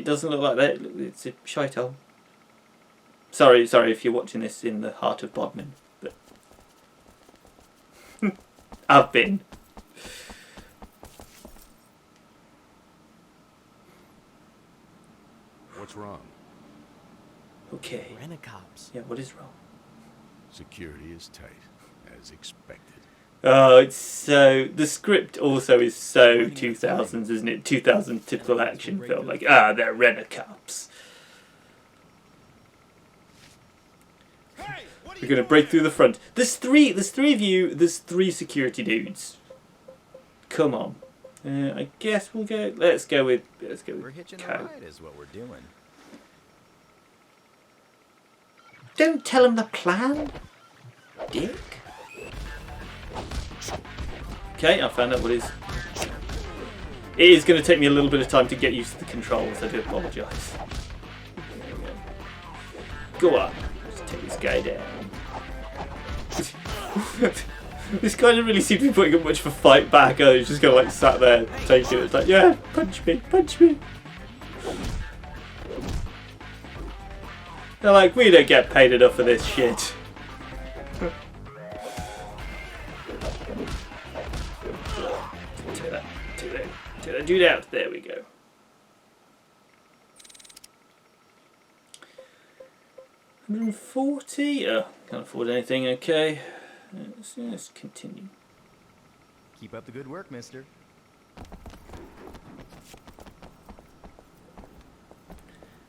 doesn't look like that. It's a shithole. Sorry if you're watching this in the heart of Bodmin, but I've been. What's wrong? Okay. Rent-a-cops. Yeah, what is wrong? Security is tight, as expected. Oh, it's so... The script also is so 2000s, isn't it? 2000 typical action film. Like, they're rent-a-cops. We're going to break through the front. There's three of you. There's 3 security dudes. Come on. I guess we'll go... Let's go with We're hitching a ride is what we're doing. Don't tell him the plan, dick. Okay, I found out what it is. It is going to take me a little bit of time to get used to the controls. I do apologise. Go on. Let's take this guy down. This guy doesn't really seem to be putting up much of a fight back. He's just kind of like sat there taking it. It's like, yeah, punch me, punch me. They're like, we don't get paid enough for this shit. Do that. There we go. $140. Oh, can't afford anything. Okay, let's continue. Keep up the good work, mister.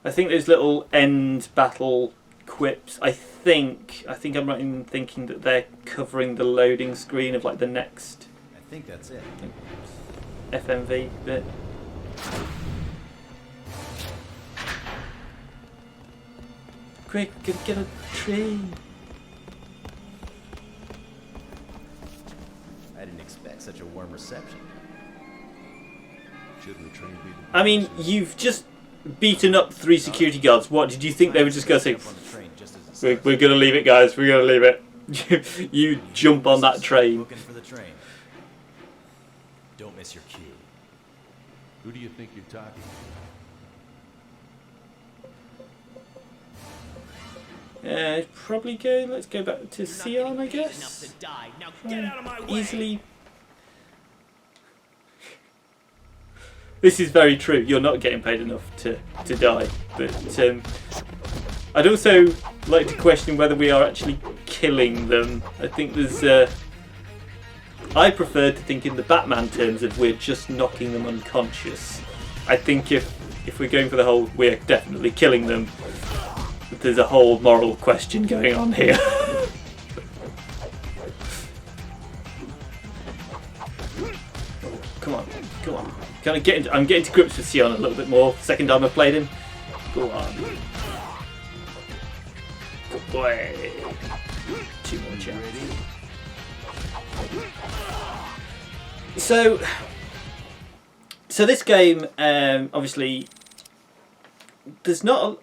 I think those little end battle quips. I think I'm right in thinking that they're covering the loading screen of like the next. I think that's it. FMV bit. Quick, get a train. I didn't expect such a warm reception. Shouldn't the train be the... I mean, you've just beaten up 3 security guards. What did you think they were just going to say? We're going to leave it, guys. We're going to leave it. You jump on that train. Looking for the train. Don't miss your cue. Who do you think you're talking to? Probably go. Let's go back to Sion, I guess. Easily. This is very true. You're not getting paid enough to die. But I'd also like to question whether we are actually killing them. I think there's. I prefer to think in the Batman terms of we're just knocking them unconscious. I think if we're going for the whole we're definitely killing them, there's a whole moral question going on here. Come on. I'm getting to grips with Sion a little bit more. Second time I've played him. Go on. Good boy. 2 more chances. So this game, obviously, there's not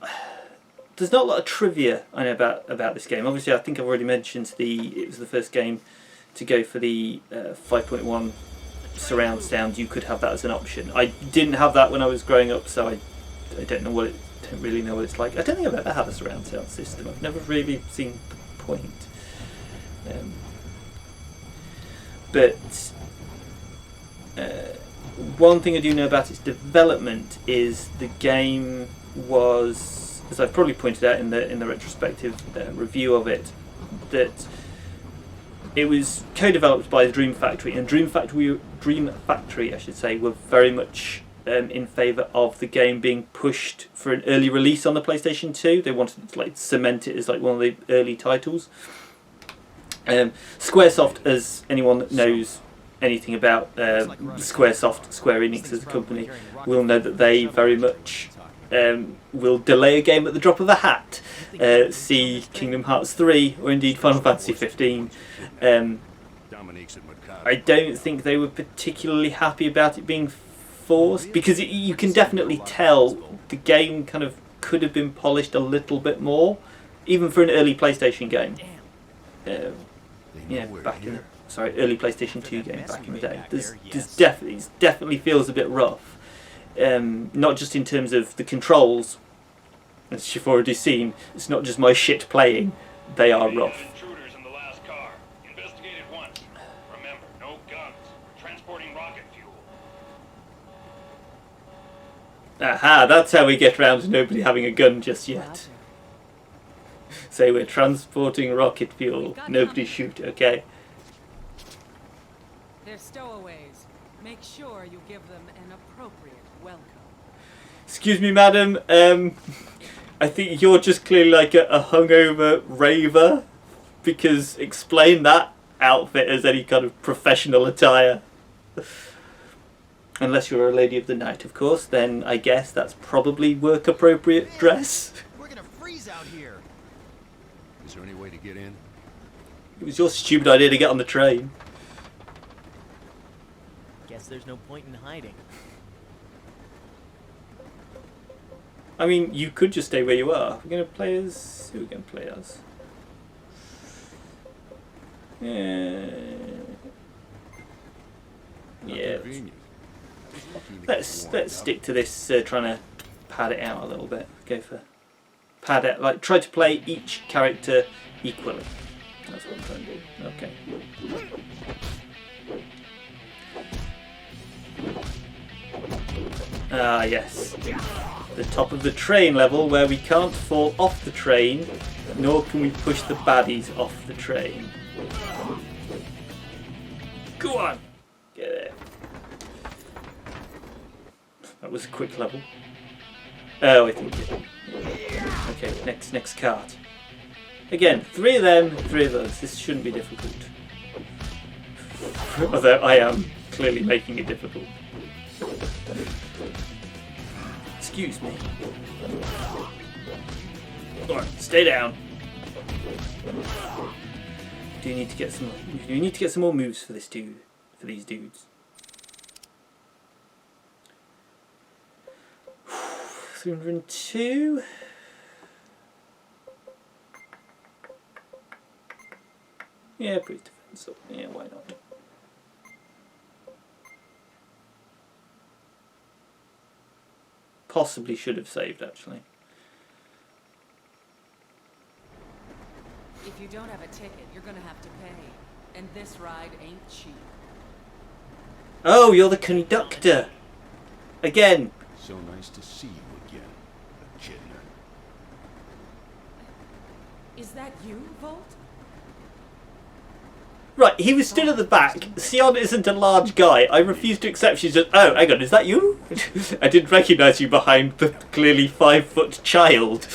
a lot of trivia I know about this game. Obviously, I think I've already mentioned it was the first game to go for the 5.1 surround sound. You could have that as an option. I didn't have that when I was growing up, so I don't really know what it's like. I don't think I've ever had a surround sound system. I've never really seen the point. But one thing I do know about its development is the game was, as I've probably pointed out in the retrospective review of it, that it was co-developed by the Dream Factory, and Dream Factory, I should say, were very much in favour of the game being pushed for an early release on the PlayStation 2. They wanted to cement it as one of the early titles. Squaresoft, as anyone that knows anything about Squaresoft, Square Enix as a company, will know that they very much will delay a game at the drop of a hat. See Kingdom Hearts 3 or indeed Final Fantasy 15. I don't think they were particularly happy about it being forced, because you can definitely tell the game kind of could have been polished a little bit more, even for an early PlayStation game. Early PlayStation 2 game back in the day. This definitely feels a bit rough. not just in terms of the controls, as you've already seen. It's not just my shit playing; they are rough. Intruders in the last car. Investigated once. Remember, no guns. Transporting rocket fuel. Aha, that's how we get around to nobody having a gun just yet. Say we're transporting rocket fuel. Nobody shoot, okay? They're stowaways. Make sure you give them an appropriate welcome. Excuse me, madam. I think you're just clearly like a hungover raver. Because explain that outfit as any kind of professional attire. Unless you're a lady of the night, of course. Then I guess that's probably work-appropriate dress. We're gonna freeze out here. Is there any way to get in? It was your stupid idea to get on the train. Guess there's no point in hiding. I mean, you could just stay where you are. We're going to play as... Who are we going to play as? Yeah. Convenient. Just looking to Let's get warmed up. stick to this, trying to pad it out a little bit. Go for pad it, like try to play each character equally. That's what I'm trying to do. Okay. Ah, yes. The top of the train level where we can't fall off the train, nor can we push the baddies off the train. Go on! Get it. That was a quick level. Oh, I think it. Okay, next cart. Again, 3 of them, 3 of us. This shouldn't be difficult. Although I am clearly making it difficult. Excuse me. Alright, stay down. Do you need to get some? You need to get some more moves for this dude, for these dudes. 302. Yeah, pretty defensive. Yeah, why not? Possibly should have saved, actually. If you don't have a ticket, you're gonna have to pay. And this ride ain't cheap. Oh, you're the conductor! Again! So nice to see you again, Echidna. Is that you, Volt? Right, he was stood at the back. Sion isn't a large guy. I refuse to accept she's just... Oh, hang on, is that you? I didn't recognise you behind the clearly 5-foot child.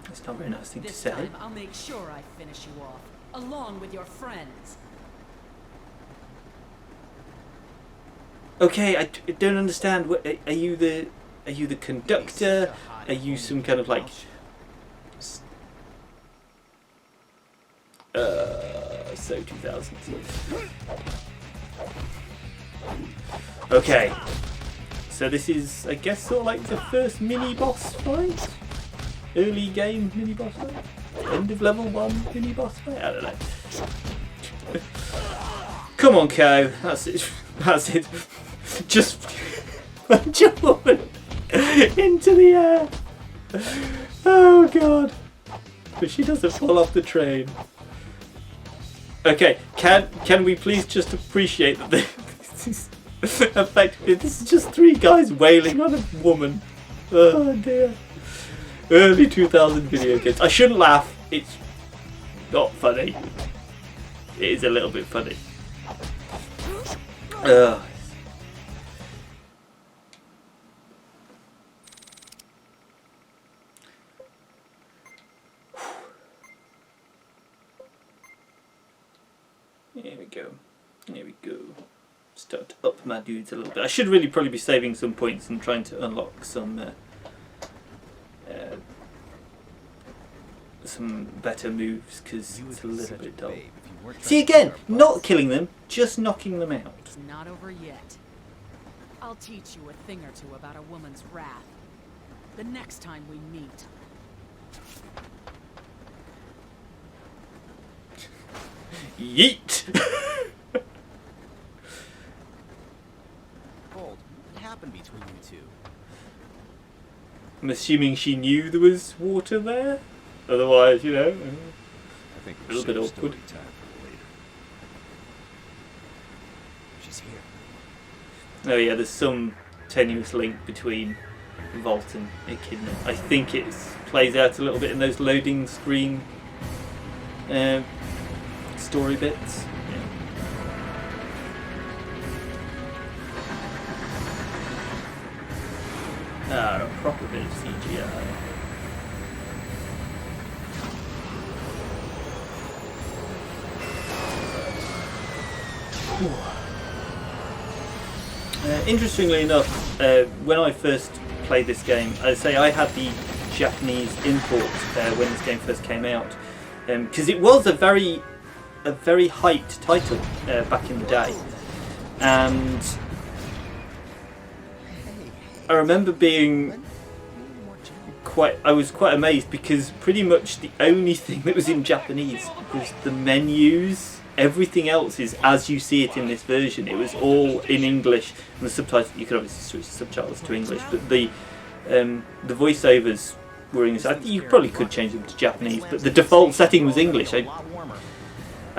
That's not a very nice thing to This say. time, I'll make sure I finish you off, along with your friends. Okay, I don't understand. What, are you the conductor? Are you some kind of like... So 2000. Okay. So this is, I guess, sort of like the first mini-boss fight? Early game mini-boss fight? End of level 1 mini-boss fight? I don't know. Come on, Ko. That's it. That's it. Just punch a woman into the air. Oh, God. But she doesn't fall off the train. Okay, can we please just appreciate that this is effectively, this is just 3 guys wailing on a woman. Oh dear. Early 2000 video games. I shouldn't laugh. It's not funny. It is a little bit funny. Here we go. Here we go. Start to up my dudes a little bit. I should really probably be saving some points and trying to unlock some better moves because it's a little bit dull. See again, not killing them, just knocking them out. It's not over yet. I'll teach you a thing or two about a woman's wrath. The next time we meet. Yeet! between you two. I'm assuming she knew there was water there. Otherwise, you know, I think a little bit save awkward. story time for later. She's here. Oh yeah, there's some tenuous link between Vault and Echidna. I think it plays out a little bit in those loading screen story bits. Yeah. A proper bit of CGI. Interestingly enough, when I first played this game, I'd say I had the Japanese import when this game first came out, because it was a very hyped title back in the day, and I remember being I was quite amazed because pretty much the only thing that was in Japanese was the menus. Everything else is as you see it in this version. It was all in English, and the subtitles, you could obviously switch the subtitles to English, but the voiceovers were English. You probably could change them to Japanese, but the default setting was English. I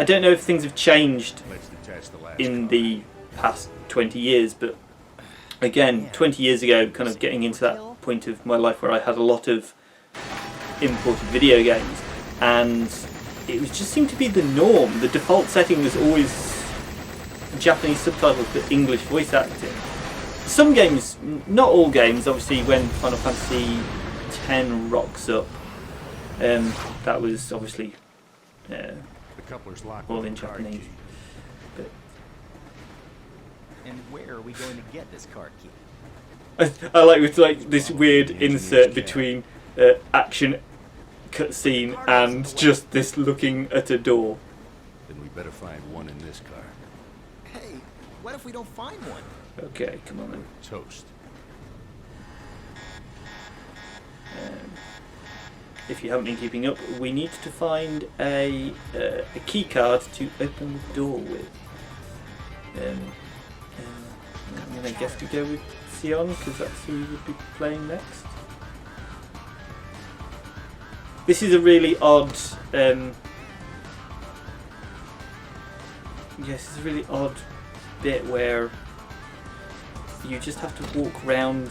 don't know if things have changed Let's detach the last in car. the past 20 years, but again, 20 years ago, kind of getting into that point of my life where I had a lot of imported video games, and it was just seemed to be the norm. The default setting was always Japanese subtitles but English voice acting. Some games, not all games, obviously when Final Fantasy X rocks up, that was obviously The coupler's locked all with in the card Japanese. key. But And where are we going to get this card key? I like with like this weird insert between action cutscene and just this looking at a door. Then we better find one in this car. Hey, what if we don't find one? Okay, come on then. Toast. If you haven't been keeping up, we need to find a key card to open the door with. I'm going to guess we go with Sion because that's who we would be playing next. This is a really odd. Yes, it's a really odd bit where you just have to walk round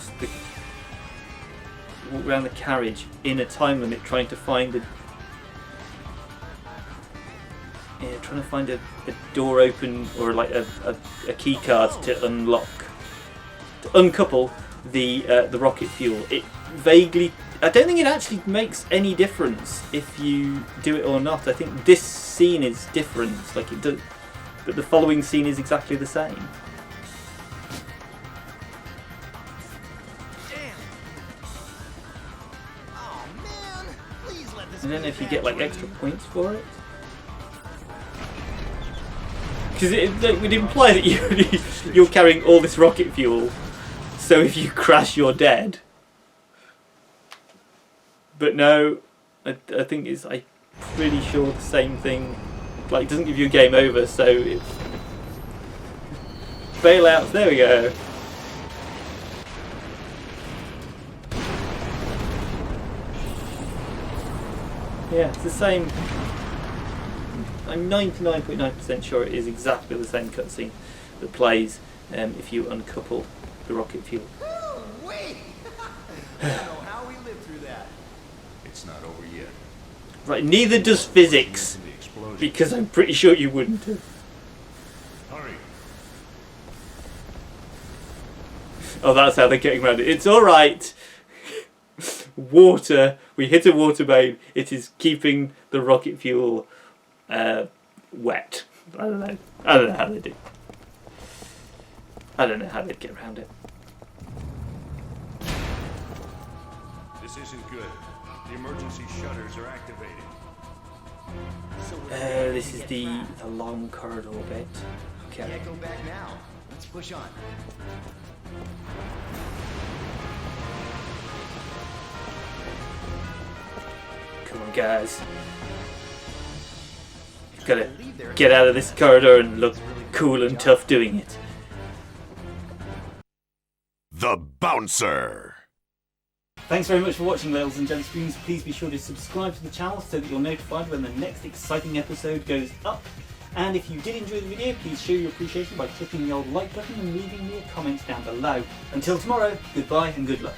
the carriage in a time limit, trying to find a door open or like a key card to uncouple the rocket fuel. It vaguely. I don't think it actually makes any difference if you do it or not. I think this scene is different, like it does, but the following scene is exactly the same. Damn! Oh man! Please let this I don't know if you get like extra points for it. Because it would imply that you're carrying all this rocket fuel, so if you crash you're dead. But no, I think I'm pretty sure the same thing. Like, it doesn't give you a game over, so it's bailouts. There we go. Yeah, it's the same. I'm 99.9% sure it is exactly the same cutscene that plays if you uncouple the rocket fuel. Wait! I don't know how we lived through that. It's not over yet. Right, neither does physics, The explosion. because I'm pretty sure you wouldn't have. Hurry. Oh, that's how they're getting around it. It's alright. Water. We hit a water main. It is keeping the rocket fuel wet. I don't know. I don't know how they do. I don't know how they'd get around it. This isn't good. The emergency shutters are activated. This is the long corridor bit. Okay. Can't go back now. Let's push on. Come on, guys. You've got to get out of this corridor and look cool and tough doing it. The bouncer. Thanks very much for watching, Lils and Jelly Spoons. Please be sure to subscribe to the channel so that you're notified when the next exciting episode goes up. And if you did enjoy the video, please show your appreciation by clicking the old like button and leaving me a comment down below. Until tomorrow, goodbye and good luck.